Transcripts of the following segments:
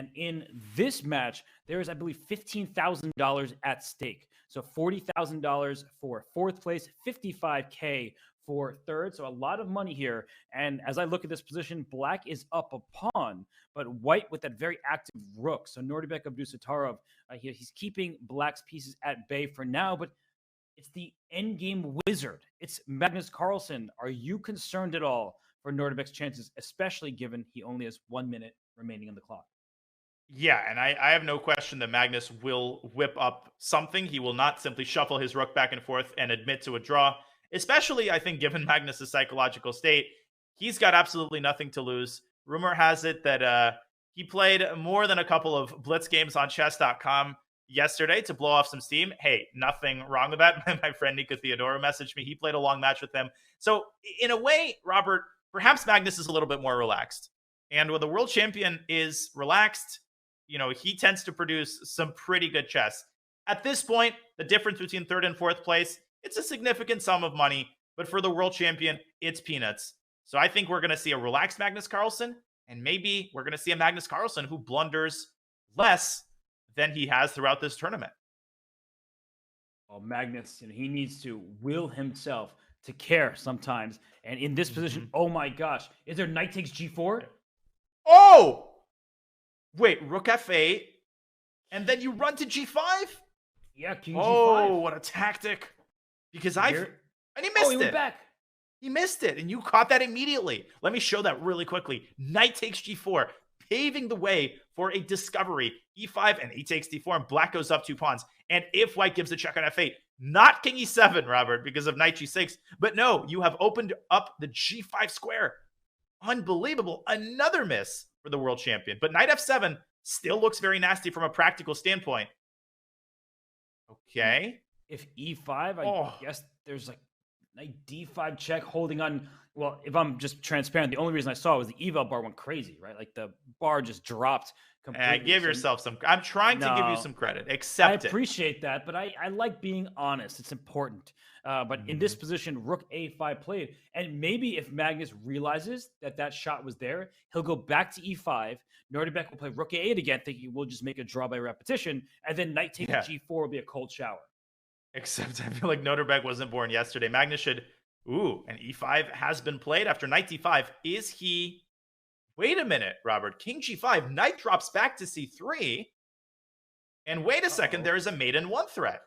And in this match, there is, I believe, $15,000 at stake. So $40,000 for fourth place, $55K for third. So a lot of money here. And as I look at this position, black is up a pawn, but white with that very active rook. So Nordibek Abdusattorov, he's keeping black's pieces at bay for now, but it's the endgame wizard. It's Magnus Carlson. Are you concerned at all for Nordibek's chances, especially given he only has 1 minute remaining on the clock? Yeah, and I have no question that Magnus will whip up something. He will not simply shuffle his rook back and forth and admit to a draw, especially, I think, given Magnus's psychological state. He's got absolutely nothing to lose. Rumor has it that he played more than a couple of blitz games on chess.com yesterday to blow off some steam. Hey, nothing wrong with that. My friend Nika Theodora messaged me. He played a long match with them. So in a way, Robert, perhaps Magnus is a little bit more relaxed. And when the world champion is relaxed, he tends to produce some pretty good chess. At this point, the difference between third and fourth place, it's a significant sum of money. But for the world champion, it's peanuts. So I think we're going to see a relaxed Magnus Carlsen. And maybe we're going to see a Magnus Carlsen who blunders less than he has throughout this tournament. Well, Magnus, he needs to will himself to care sometimes. And in this position, oh my gosh, is there knight takes g4? Oh! Wait, rook f8, and then you run to g5? Yeah, king g5. Oh, what a tactic. Because and he missed it. Back. He missed it, and you caught that immediately. Let me show that really quickly. Knight takes g4, paving the way for a discovery. e5 and e takes d4, and black goes up 2 pawns. And if white gives a check on f8, not king e7, Robert, because of knight g6, but no, you have opened up the g5 square. Unbelievable. Another miss for the world champion. But knight f7 still looks very nasty from a practical standpoint. Okay. If e5, I guess there's like knight d5 check holding on. Well, if I'm just transparent, the only reason I saw it was the eval bar went crazy, right? Like the bar just dropped completely. Give yourself some. I'm trying to give you some credit. Accept it. I appreciate that, but I like being honest. It's important. But in this position, rook a5 played. And maybe if Magnus realizes that shot was there, he'll go back to e5. Nordibek will play rook a8 again, thinking we'll just make a draw by repetition. And then knight takes g4 will be a cold shower. Except I feel like Nordibek wasn't born yesterday. Magnus should... Ooh, and e5 has been played after knight d5. Is he... Wait a minute, Robert. King g5. Knight drops back to c3. And wait a second. There is a mate in 1 threat.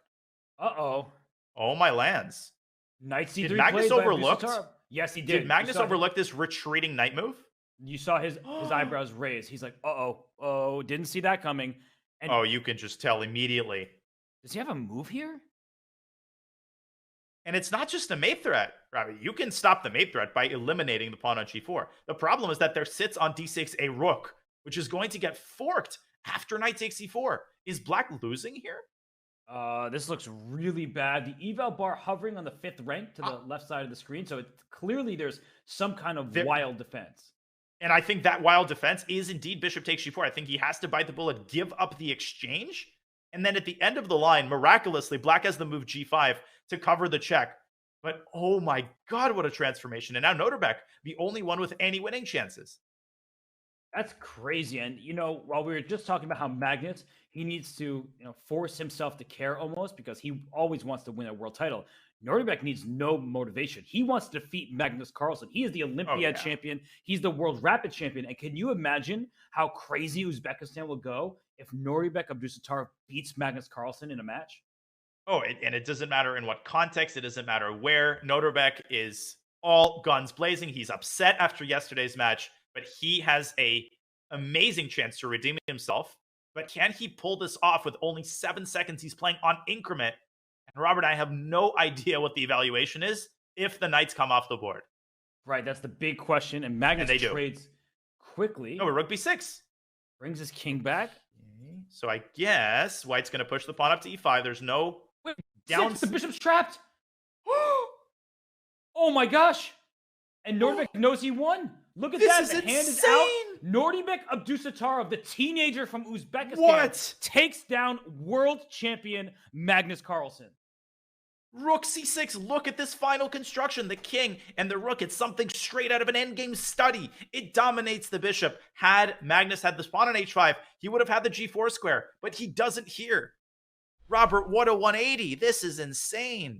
Uh-oh. Oh, my lands. Knight c3 Did Magnus overlooked? Yes, he did. Did Magnus overlook this retreating knight move? You saw his eyebrows raise. He's like, uh-oh. Oh, didn't see that coming. And you can just tell immediately. Does he have a move here? And it's not just a mate threat, Robbie. You can stop the mate threat by eliminating the pawn on g4. The problem is that there sits on d6 a rook, which is going to get forked after knight takes e4. Is black losing here? This looks really bad. The eval bar hovering on the 5th rank to the left side of the screen. So clearly there's some kind of wild defense. And I think that wild defense is indeed bishop takes g4. I think he has to bite the bullet, give up the exchange. And then at the end of the line, miraculously, black has the move g5 to cover the check. But oh my God, what a transformation. And now Nordibek, the only one with any winning chances. That's crazy. And, while we were just talking about how Magnus, he needs to, force himself to care almost because he always wants to win a world title. Nordibek needs no motivation. He wants to defeat Magnus Carlsen. He is the Olympiad champion. He's the world rapid champion. And can you imagine how crazy Uzbekistan will go if Nordibek Abdusattorov beats Magnus Carlsen in a match? Oh, and it doesn't matter in what context. It doesn't matter where. Nordibek is all guns blazing. He's upset after yesterday's match, but he has a amazing chance to redeem himself. But can he pull this off with only 7 seconds? He's playing on increment. And Robert, I have no idea what the evaluation is if the knights come off the board. Right, that's the big question. And Magnus trades quickly. No, rook b6. Brings his king back. So I guess white's going to push the pawn up to e5. There's no... Wait, the bishop's trapped. Oh my gosh. And Nordibek knows he won. Look at that. The hand is out. Nordibek Abdusattorov, the teenager from Uzbekistan, takes down world champion Magnus Carlsen. Rook c6, look at this final construction. The king and the rook, it's something straight out of an endgame study. It dominates the bishop. Had Magnus had the pawn on h5, he would have had the g4 square, but he doesn't here. Robert, what a 180. This is insane.